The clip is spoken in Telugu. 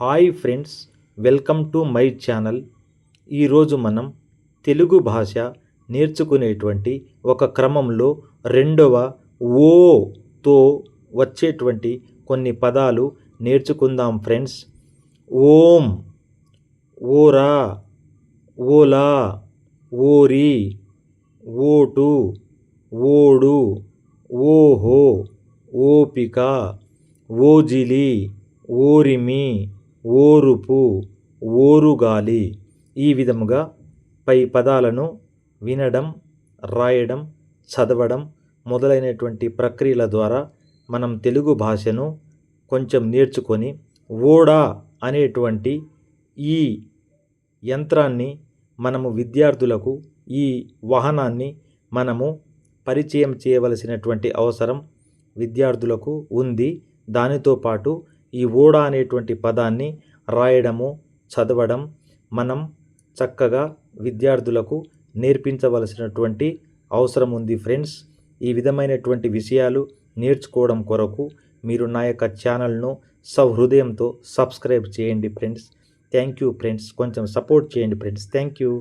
Hi friends, welcome to my channel. ఈరోజు మనం తెలుగు భాష నేర్చుకునేటువంటి ఒక క్రమంలో రెండవ ఓతో వచ్చేటువంటి కొన్ని పదాలు నేర్చుకుందాం ఫ్రెండ్స్. ఓం, ఓరా, ఓలా, ఓరి, ఓటు, ఓడు, ఓహో, ఓపిక, ఓజిలి, ఓరిమి, ఓరుపు, ఓరుగాలి. ఈ విధముగా పై పదాలను వినడం, రాయడం, చదవడం మొదలైనటువంటి ప్రక్రియల ద్వారా మనం తెలుగు భాషను కొంచెం నేర్చుకొని ఓడా అనేటువంటి ఈ యంత్రాన్ని మనము విద్యార్థులకు, ఈ వాహనాన్ని మనము పరిచయం చేయవలసినటువంటి అవసరం విద్యార్థులకు ఉంది. దానితో పాటు ఈ ఓడా అనేటువంటి పదాన్ని రాయడము, చదవడం మనం చక్కగా విద్యార్థులకు నేర్పించవలసినటువంటి అవసరం ఉంది ఫ్రెండ్స్. ఈ విధమైనటువంటి విషయాలు నేర్చుకోవడం కొరకు మీరు నా యొక్క ఛానల్ను సహృదయంతో సబ్స్క్రైబ్ చేయండి ఫ్రెండ్స్. Thank you friends. కొంచెం సపోర్ట్ చేయండి ఫ్రెండ్స్. Thank you.